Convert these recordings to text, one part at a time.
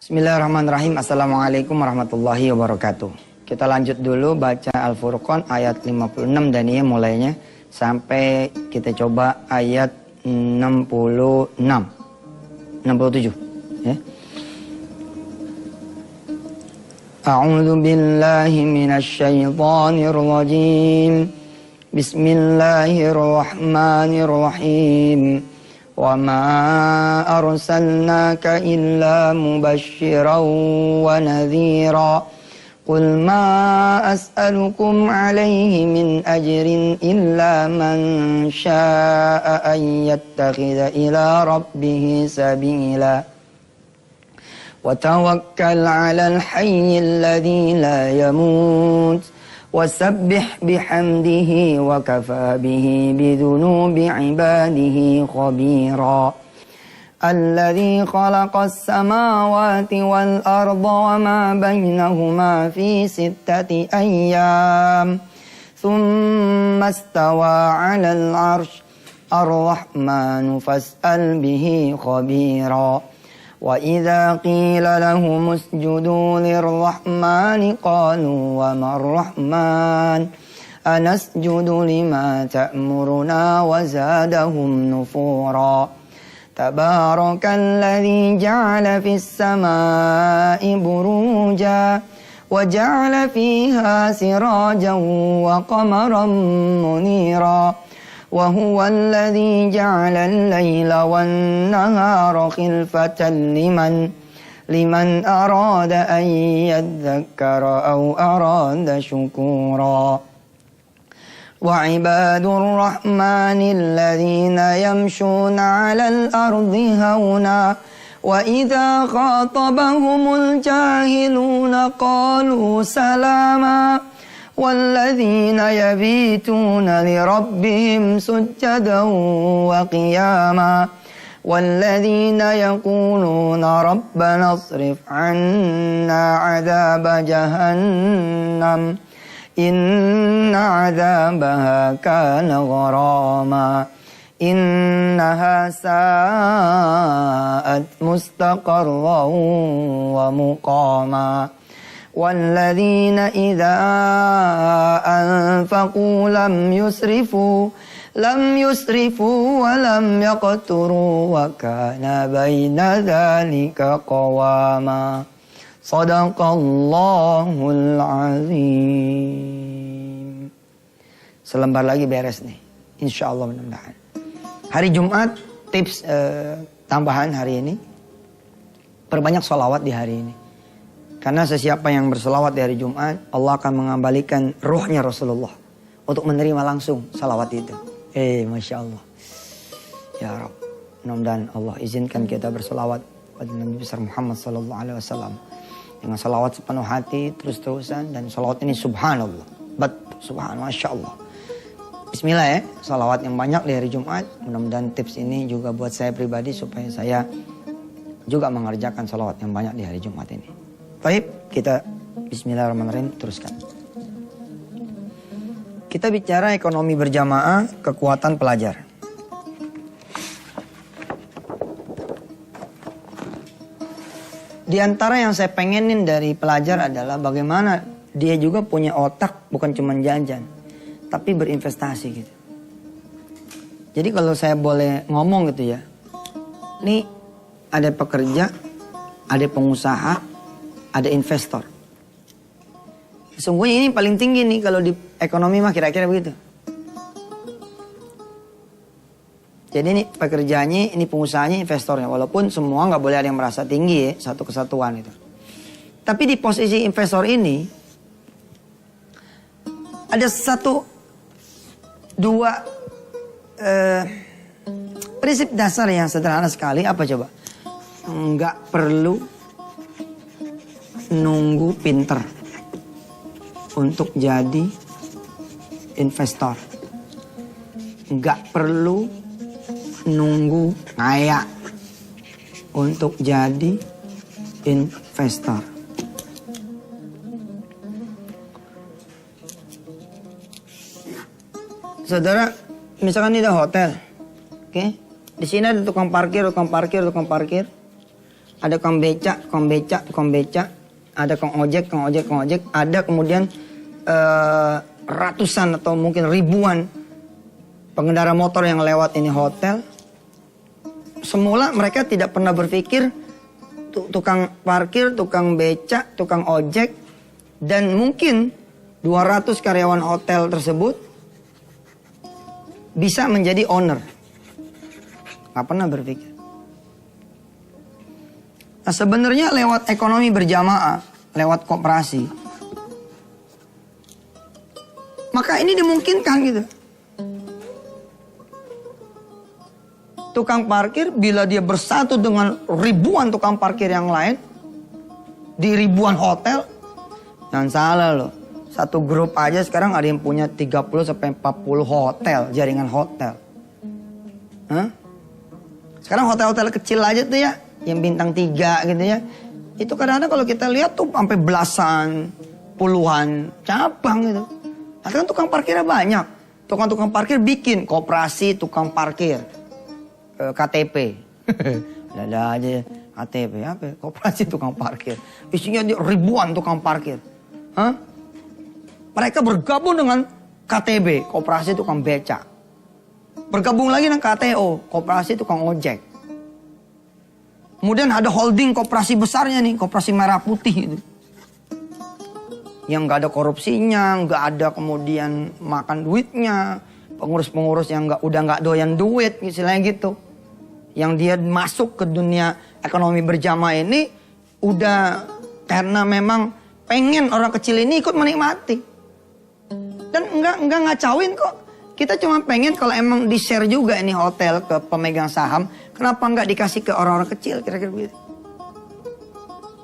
Bismillahirrahmanirrahim. Assalamualaikum warahmatullahi wabarakatuh. Kita lanjut dulu baca Al-Furqan ayat 56 dan ini mulainya sampai kita coba ayat 67 ya. A'udzu billahi minasy syaithanir rajim. Bismillahirrahmanirrahim. Wa ma arsalnaka illa mubasysyiran wa nadhira. Qul ma as'alukum alaihi min ajrin illa man syaa'a an yattakhidha ila rabbih sabila. Wa tawakkal 'alal hayyil ladzi la yamut. Wasabbih bihamdihi wa kafa bihi bidhunubi ibadihi khabira. Alladzi khalaqas samawati wal arda wa ma bainahuma fi sittati ayyam. Thumma istawa 'alal 'arsy. Ar-Rahmanu fas'al bihi khabira. Wa idza qila lahum usjudu lir-rahmani qalu wa mar-rahman anasjudu lima ta'muruna wa zadahum nufura. Tabarakalladzi ja'ala fis samaa'i buruja wa ja'ala fiha sirajan wa qamaran munira. وهو الذي جعل الليل والنهار خلفة لمن أراد أن يذكر أو أراد شكورا. وعباد الرحمن الذين يمشون على الأرض هونا وإذا خاطبهم الجاهلون قالوا سلاما. والذين يبيتون لربهم سجدا وقياما. والذين يقولون ربنا اصرف عنا عذاب جهنم إن عذابها كان غراما. إنها ساءت مستقرا ومقاما. والذين إذا أنفقوا لم يسرفوا ولم يقتروا وكان بين ذلك قواما. صدق الله العظيم. Selembar lagi beres nih, insya Allah mudah-mudahan. Hari Jumat tips tambahan hari ini, perbanyak sholawat di hari ini. Karena sesiapa yang berselawat di hari Jumat, Allah akan mengembalikan ruhnya Rasulullah untuk menerima langsung salawat itu. Masya Allah. Ya Rabb, mudah-mudahan Allah izinkan kita berselawat pada Nabi besar Muhammad SAW dengan salawat sepenuh hati terus-terusan, dan salawat ini subhanallah, subhanallah, Masya Allah. Bismillah ya, salawat yang banyak di hari Jumat. Mudah-mudahan tips ini juga buat saya pribadi supaya saya juga mengerjakan salawat yang banyak di hari Jumat ini. Baik, kita bismillahirrahmanirrahim teruskan. Kita bicara ekonomi berjamaah, kekuatan pelajar. Di antara yang saya pengenin dari pelajar adalah bagaimana dia juga punya otak, bukan cuma jajan, tapi berinvestasi gitu. Jadi kalau saya boleh ngomong gitu ya, nih ada pekerja, ada pengusaha, ada investor. Sesungguhnya ini paling tinggi nih kalau di ekonomi mah kira-kira begitu. Jadi ini pekerjaannya, ini pengusahanya, investornya. Walaupun semua nggak boleh ada yang merasa tinggi ya, satu kesatuan itu. Tapi di posisi investor ini ada dua prinsip dasar yang sederhana sekali. Apa coba? Nggak perlu nunggu pinter untuk jadi investor. Nggak perlu nunggu kaya untuk jadi investor. Saudara, misalkan ini ada hotel, oke? Di sini ada tukang parkir. ada tukang becak, tukang becak, tukang becak, ada tukang ojek, tukang ojek, tukang ojek, ada kemudian ratusan atau mungkin ribuan pengendara motor yang lewat ini hotel. Semula mereka tidak pernah berpikir tukang parkir, tukang becak, tukang ojek, dan mungkin 200 karyawan hotel tersebut bisa menjadi owner. Gak pernah berpikir. Nah, sebenarnya lewat ekonomi berjamaah, lewat koperasi, maka ini dimungkinkan gitu. Tukang parkir bila dia bersatu dengan ribuan tukang parkir yang lain di ribuan hotel, jangan salah loh. Satu grup aja sekarang ada yang punya 30 sampai 40 hotel, jaringan hotel. Hah? Sekarang hotel-hotel kecil aja tuh ya, yang bintang 3 gitu ya. Itu kadang-kadang kalau kita lihat tuh sampai belasan, puluhan cabang gitu. Nah, kan tukang parkirnya banyak. Tukang-tukang parkir bikin koperasi tukang parkir. KTP. Ada aja KTP apa ya? Koperasi tukang parkir. Isinya ribuan tukang parkir. Hah? Mereka bergabung dengan KTB, koperasi tukang becak. Bergabung lagi dengan KTO, koperasi tukang ojek. Kemudian ada holding koperasi besarnya nih, koperasi merah putih itu. Yang nggak ada korupsinya, nggak ada kemudian makan duitnya. Pengurus-pengurus yang udah nggak doyan duit, istilahnya gitu. Yang dia masuk ke dunia ekonomi berjamaah ini udah karena memang pengen orang kecil ini ikut menikmati. Dan enggak ngacauin kok. Kita cuma pengen kalau emang di-share juga ini hotel ke pemegang saham, kenapa nggak dikasih ke orang-orang kecil, kira-kira begitu.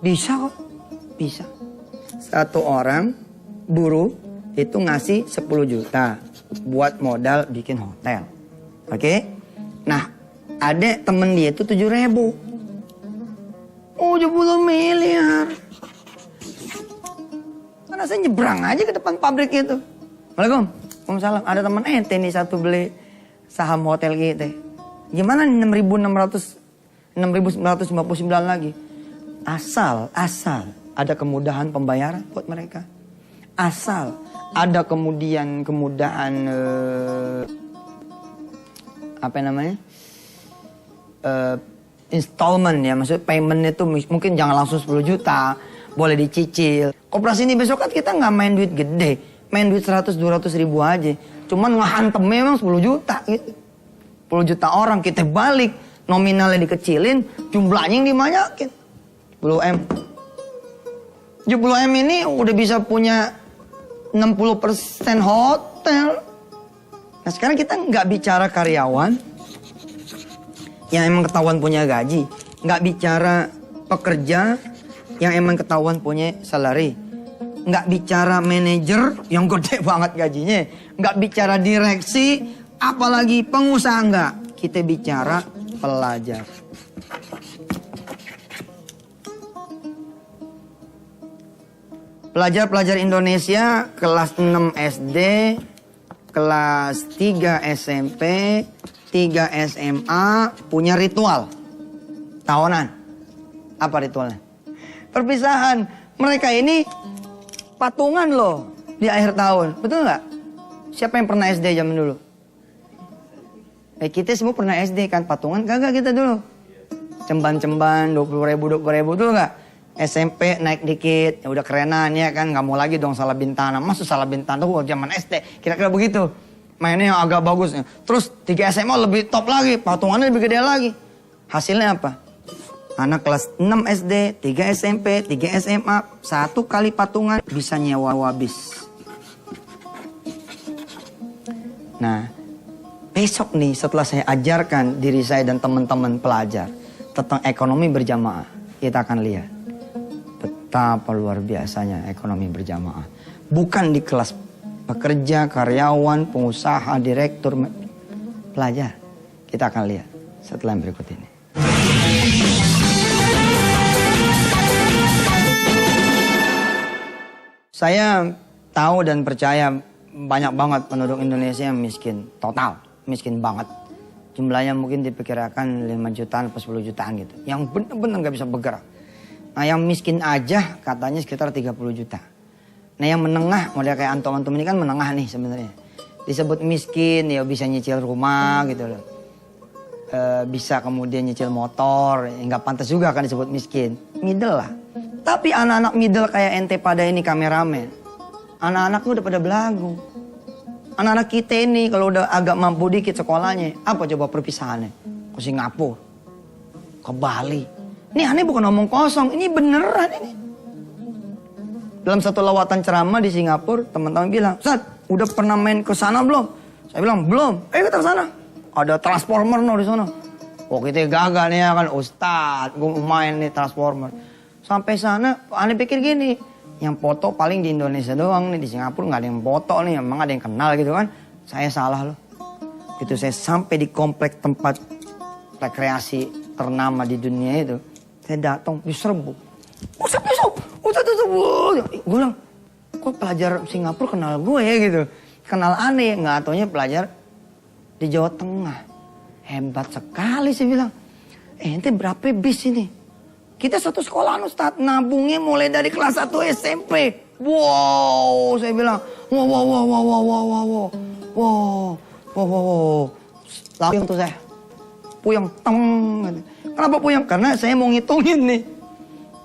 Bisa kok, bisa. Satu orang buruh itu ngasih 10 juta buat modal bikin hotel. Oke? Nah, ada temen dia itu 7.000. Oh, 70 miliar. Karena saya nyebrang aja ke depan pabrik itu. Waalaikumsalam. Waalaikumsalam. Ada teman ente nih satu beli saham hotel gitu. Gimana nih 6.959 lagi? Asal ada kemudahan pembayaran buat mereka. Asal ada kemudahan apa namanya? Installment ya, maksudnya payment itu mungkin jangan langsung 10 juta, boleh dicicil. Koperasi ini besok kan kita nggak main duit gede, main duit 100-200 ribu aja. Cuman ngehantem memang 10 juta gitu. 10 juta orang kita balik, nominalnya dikecilin, jumlahnya yang dibanyakin. 10M. 70M ini udah bisa punya 60% hotel. Nah sekarang kita nggak bicara karyawan yang emang ketahuan punya gaji, nggak bicara pekerja yang emang ketahuan punya salary, nggak bicara manajer yang gede banget gajinya, nggak bicara direksi, apalagi pengusaha nggak. Kita bicara pelajar. Pelajar-pelajar Indonesia kelas 6 SD, kelas 3 SMP, 3 SMA punya ritual tahunan. Apa ritualnya? Perpisahan. Mereka ini patungan loh di akhir tahun. Betul nggak? Siapa yang pernah SD zaman dulu? Kita semua pernah SD kan, patungan kagak kita dulu. Cemban-cemban 20.000 betul nggak? SMP naik dikit, ya udah kerenan ya kan, nggak mau lagi dong salah bintana. Masuk salah bintana tuh zaman SD, kira-kira begitu. Mainnya yang agak bagus. Terus 3 SMA lebih top lagi, patungannya lebih gede lagi. Hasilnya apa? Anak kelas 6 SD, 3 SMP, 3 SMA, 1 kali patungan bisa nyewa bis. Nah, besok nih setelah saya ajarkan diri saya dan teman-teman pelajar tentang ekonomi berjamaah, kita akan lihat betapa luar biasanya ekonomi berjamaah. Bukan di kelas pekerja, karyawan, pengusaha, direktur, pelajar. Kita akan lihat setelah yang berikut ini. Saya tahu dan percaya banyak banget penduduk Indonesia yang miskin, total, miskin banget. Jumlahnya mungkin diperkirakan 5 jutaan atau 10 jutaan gitu. Yang benar-benar nggak bisa bergerak. Nah yang miskin aja katanya sekitar 30 juta. Nah yang menengah, model kayak antum-antum ini kan menengah nih sebenarnya. Disebut miskin, ya bisa nyicil rumah gitu loh. Bisa kemudian nyicil motor, nggak pantas juga kan disebut miskin. Middle lah. Tapi anak-anak middle kayak ente pada ini kameramen. Anak-anaknya udah pada belagu. Anak-anak kita ini kalau udah agak mampu dikit sekolahnya, apa coba perpisahannya? Ke Singapura, ke Bali. Ini aneh bukan omong kosong, ini beneran ini. Dalam satu lawatan ceramah di Singapura, teman-teman bilang, Ustaz, udah pernah main ke sana belum? Saya bilang, belum. Ayo kita ke sana. Ada transformer no di sana. Oh kita gagal nih ya kan, Ustaz, gue mau main nih transformer. Sampai sana, aneh pikir gini, yang foto paling di Indonesia doang nih, di Singapura nggak ada yang foto nih, emang ada yang kenal gitu kan. Saya salah loh. Itu saya sampai di komplek tempat rekreasi ternama di dunia itu. Saya datang diserbu. Ustaz. Gue bilang, kok pelajar Singapura kenal gue ya gitu. Kenal aneh, nggak taunya pelajar di Jawa Tengah. Hebat sekali saya bilang. Ente berapa bis ini? Kita satu sekolahan Ustaz, nabungnya mulai dari kelas 1 SMP. Wow, saya bilang, wow. Langsung tuh saya, puyeng, Kenapa puyeng? Karena saya mau ngitungin nih.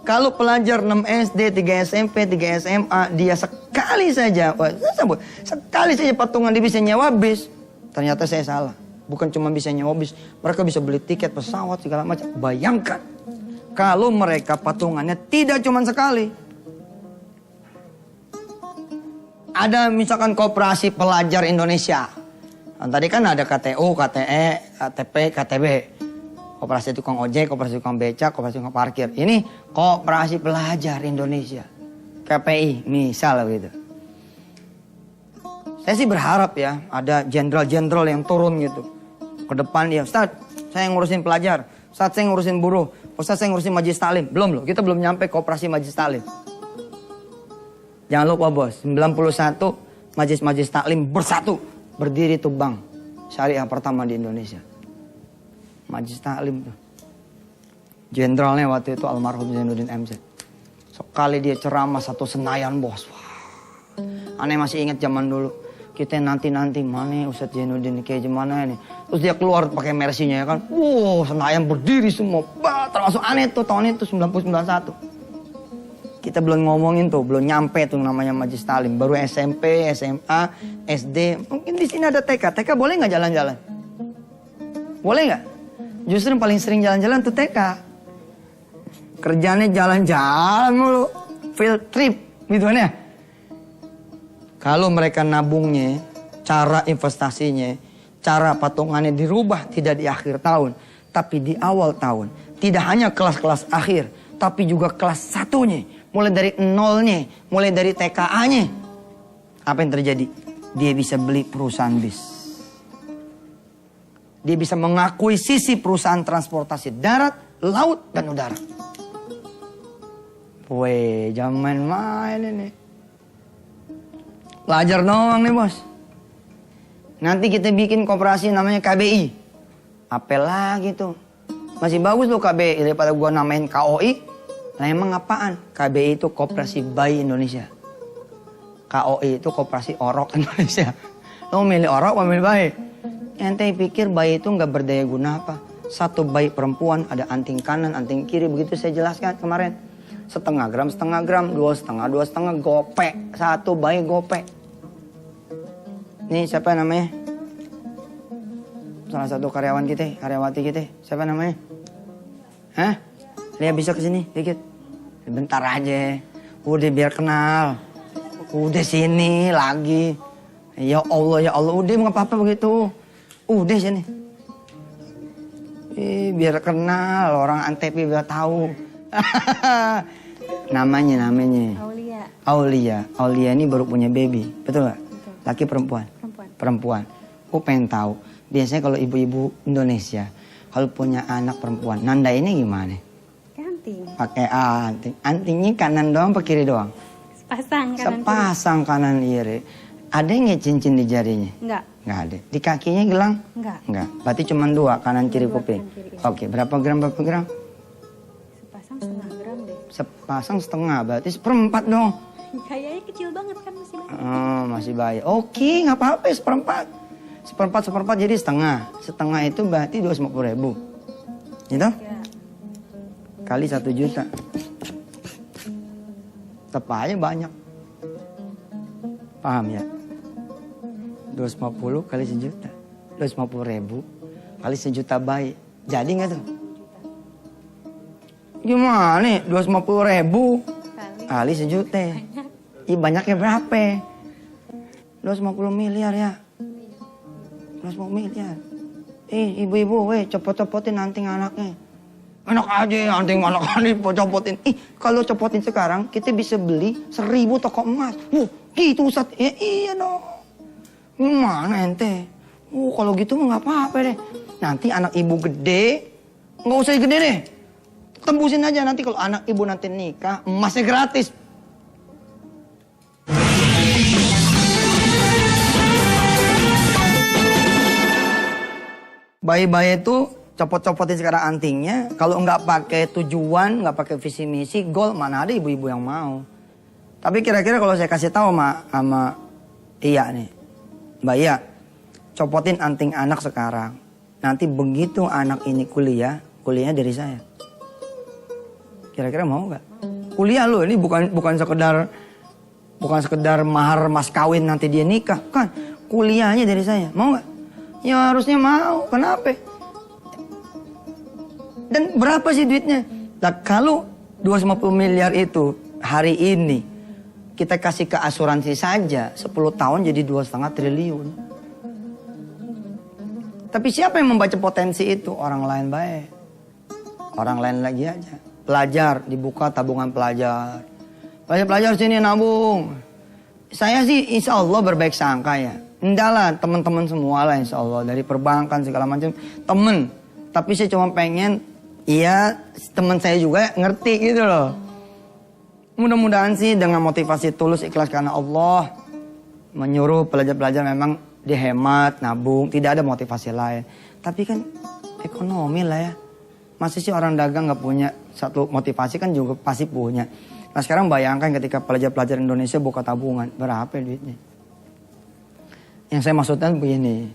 Kalau pelajar 6 SD, 3 SMP, 3 SMA, dia sekali saja patungan dia bisa nyewa bis. Ternyata saya salah. Bukan cuma bisa nyewa bis, mereka bisa beli tiket pesawat segala macam. Bayangkan. Kalau mereka patungannya tidak cuma sekali. Ada misalkan koperasi pelajar Indonesia. Nah, tadi kan ada KTU, KTE, KTP, KTB. Koperasi tukang ojek, koperasi tukang becak, koperasi tukang parkir. Ini koperasi pelajar Indonesia. KPI, misal gitu. Saya sih berharap ya ada jenderal-jenderal yang turun gitu. Ke depan dia, Ustaz, saya ngurusin pelajar. Ustaz, saya ngurusin buruh. Ustaz, saya ngurusin majelis taklim. Belum loh, kita belum nyampe koperasi majelis taklim. Jangan lupa bos, 91 majelis taklim bersatu. Berdiri tuh bank syariah pertama di Indonesia. Majelis taklim tuh. Jenderalnya waktu itu almarhum Zainuddin MZ. Sekali dia ceramah satu Senayan bos. Wah. Aneh masih ingat zaman dulu. Kita nanti-nanti mana Ustadz Zainuddin kayak gimana ini. Terus dia keluar pakai mersinya ya kan. Wow, Senayan berdiri semua. Bah, termasuk aneh tuh tahun itu 1991. Kita belum ngomongin tuh, belum nyampe tuh namanya majelis taklim. Baru SMP, SMA, SD. Mungkin di sini ada TK. TK boleh nggak jalan-jalan? Boleh nggak? Justru yang paling sering jalan-jalan tuh TK. Kerjanya jalan-jalan mulu. Field trip gitu kan ya. Kalau mereka nabungnya, cara investasinya, cara patungannya dirubah tidak di akhir tahun, tapi di awal tahun. Tidak hanya kelas-kelas akhir, tapi juga kelas 1-nya. Mulai dari nolnya, mulai dari TKA-nya. Apa yang terjadi? Dia bisa beli perusahaan bis. Dia bisa mengakuisisi perusahaan transportasi darat, laut, dan udara. Weh, jangan main-main ini. Pelajar doang nih bos. Nanti kita bikin koperasi namanya KBI. Apel lagi tuh. Masih bagus loh KBI daripada gua namain KOI. Nah emang apaan? KBI itu Koperasi Bayi Indonesia. KOI itu Koperasi Orok Indonesia. Lo milih orok apa milih bayi? Ente pikir bayi itu nggak berdaya guna apa? Satu bayi perempuan ada anting kanan, anting kiri. Begitu saya jelaskan kemarin. Setengah gram, dua setengah, gope. Satu bayi gope. Nih siapa namanya? Salah satu karyawan kita, karyawati kita. Siapa namanya? Hah? Dia bisa kesini dikit. Bentar aja. Udah biar kenal. Udah sini lagi. Ya Allah. Udah nggak apa-apa begitu. Udah sini. Biar kenal. Orang Antep biar tahu. namanya. Aulia ini baru punya baby. Betul nggak? Laki perempuan? Perempuan. Aku pengen tahu. Biasanya kalau ibu-ibu Indonesia. Kalau punya anak perempuan. Nanda ini gimana? Pakai anting. Antingnya kanan doang apa kiri doang? Sepasang kanan Sepasang kanan kiri. Ada nggak cincin di jarinya? Enggak. Nggak ada. Di kakinya gelang? Enggak. Enggak. Berarti cuma 2, kanan kiri Dua kuping. kanan kiri, ya. Oke, berapa gram? Sepasang setengah gram deh. Sepasang setengah, berarti seperempat dong. Kayaknya kecil banget kan masih bayi. Oh, masih bayi. Oke, nggak apa-apa, seperempat. Seperempat jadi setengah. Setengah itu berarti 250.000. Gitu? Ya. Kali 1 juta. Tetap aja banyak. Paham ya? 250 kali 1 juta. 250.000 kali 1 juta bayi. Jadi nggak tuh? Gimana nih? 250.000 kali 1 juta. Ih, banyaknya berapa? 250 miliar ya. 250 miliar. Ibu-ibu, copot-copotin anting anaknya. Enak aja anting anak-anak copotin. Kalau copotin sekarang, kita bisa beli 1000 toko emas. Gitu Ustaz. Iya dong. Gimana ente? Kalau gitu mah nggak apa-apa deh. Nanti anak ibu gede, nggak usah gede deh. Tembusin aja nanti kalau anak ibu nanti nikah, emasnya gratis. Bayi-bayi itu copot-copotin sekarang antingnya. Kalau nggak pakai tujuan, nggak pakai visi misi, goal, mana ada ibu-ibu yang mau. Tapi kira-kira kalau saya kasih tahu sama Iya nih, Mbak Iya, copotin anting anak sekarang. Nanti begitu anak ini kuliahnya dari saya. Kira-kira mau nggak? Kuliah lo ini bukan sekedar mahar mas kawin nanti dia nikah, kan? Kuliahnya dari saya, mau nggak? Ya harusnya mau, kenapa? Dan berapa sih duitnya? Nah, kalau 250 miliar itu hari ini kita kasih ke asuransi saja 10 tahun jadi 2,5 triliun. Tapi siapa yang membaca potensi itu? Orang lain baik. Orang lain lagi aja. Pelajar, dibuka tabungan pelajar. Pelajar sini nabung. Saya sih insya Allah berbaik sangka ya. Enggak lah, teman-teman semua lah insya Allah. Dari perbankan segala macam. Temen. Tapi saya cuma pengen, iya teman saya juga ngerti gitu loh. Mudah-mudahan sih dengan motivasi tulus ikhlas karena Allah. Menyuruh pelajar-pelajar memang dihemat, nabung. Tidak ada motivasi lain. Tapi kan ekonomi lah ya. Masih sih orang dagang gak punya satu motivasi kan juga pasti punya. Nah sekarang bayangkan ketika pelajar-pelajar Indonesia buka tabungan. Berapa duitnya? Yang saya maksudkan begini.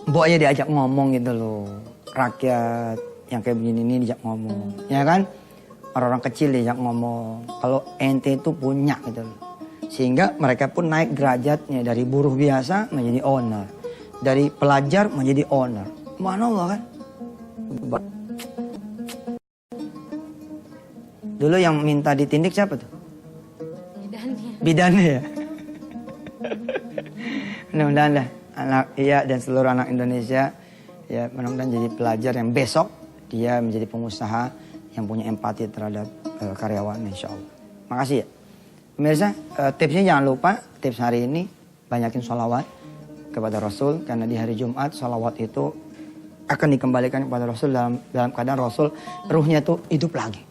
Mbok aja diajak ngomong gitu loh. Rakyat yang kayak begini ini diajak ngomong. Ya kan? Orang-orang kecil diajak ngomong. Kalau ente itu punya gitu loh. Sehingga mereka pun naik derajatnya. Dari buruh biasa menjadi owner. Dari pelajar menjadi owner. Mana Allah kan? Dulu yang minta ditindik siapa tuh? Bidannya ya? Mudah-mudahan dah anak Iya dan seluruh anak Indonesia ya mudah-mudahan jadi pelajar yang besok dia menjadi pengusaha yang punya empati terhadap karyawan insya Allah. Makasih ya. Pemirsa, tipsnya jangan lupa tips hari ini banyakin sholawat kepada Rasul karena di hari Jumat sholawat itu akan dikembalikan kepada Rasul dalam keadaan Rasul ruhnya itu hidup lagi.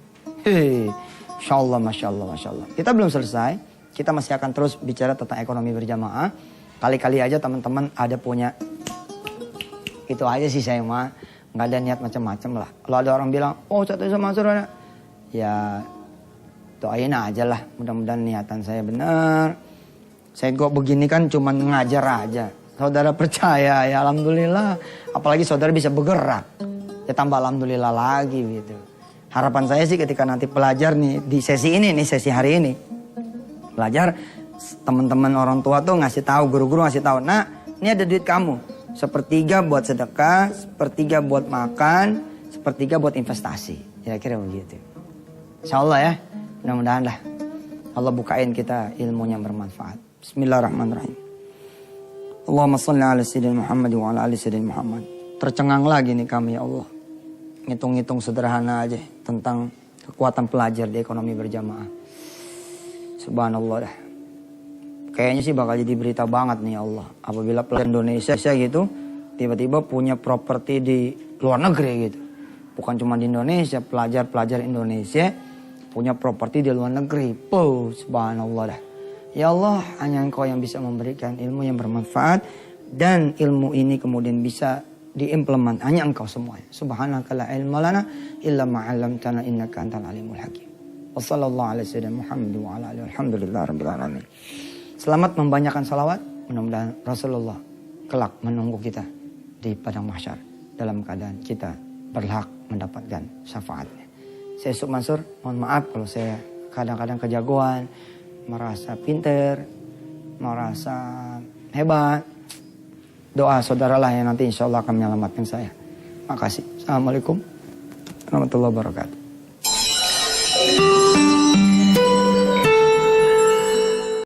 Insya Allah, Masya Allah, Masya Allah. Kita belum selesai. Kita masih akan terus bicara tentang ekonomi berjamaah. Kali-kali aja teman-teman ada punya. Itu aja sih saya mah. Nggak ada niat macam-macam lah. Kalau ada orang bilang, oh satu sama saudara. Ya doain aja lah. Mudah-mudahan niatan saya benar. Saya kok begini kan cuma ngajar aja. Saudara percaya ya Alhamdulillah. Apalagi saudara bisa bergerak. Ya tambah Alhamdulillah lagi gitu. Harapan saya sih ketika nanti pelajar nih di sesi ini nih sesi hari ini. Pelajar teman-teman orang tua tuh ngasih tahu, guru-guru ngasih tahu, nah ini ada duit kamu, 1/3 buat sedekah, 1/3 buat makan, 1/3 buat investasi, kira-kira begitu. Insya Allah ya, mudah-mudahan lah Allah bukain kita ilmu yang bermanfaat. Bismillahirrahmanirrahim. Allahumma salli ala sayyidina Muhammad wa ala ali sayyidina Muhammad. Tercengang lagi nih kami ya Allah, ngitung-ngitung sederhana aja tentang kekuatan pelajar di ekonomi berjamaah. Subhanallah dah. Kayaknya sih bakal jadi berita banget nih ya Allah. Apabila pelajar Indonesia gitu tiba-tiba punya properti di luar negeri gitu. Bukan cuma di Indonesia, pelajar-pelajar Indonesia punya properti di luar negeri. Subhanallah dah. Ya Allah, hanya Engkau yang bisa memberikan ilmu yang bermanfaat. Dan ilmu ini kemudian bisa diimplement. Hanya Engkau semuanya. Subhanaka la ilma lana illa ma'alamtana innaka antal alimul hakim. Wassallallahu ala sayyidina Muhammad wa ala alihi walhamdulillah rabbil alamin. Selamat membanyakan salawat. Mudah-mudahan Rasulullah kelak menunggu kita di padang mahsyar dalam keadaan kita berhak mendapatkan syafaatnya. Saya Yusuf Mansur, mohon maaf kalau saya kadang-kadang kejagoan, merasa pinter, merasa hebat. Doa saudaralah yang nanti insya Allah akan menyelamatkan saya. Makasih. Assalamualaikum warahmatullahi wabarakatuh.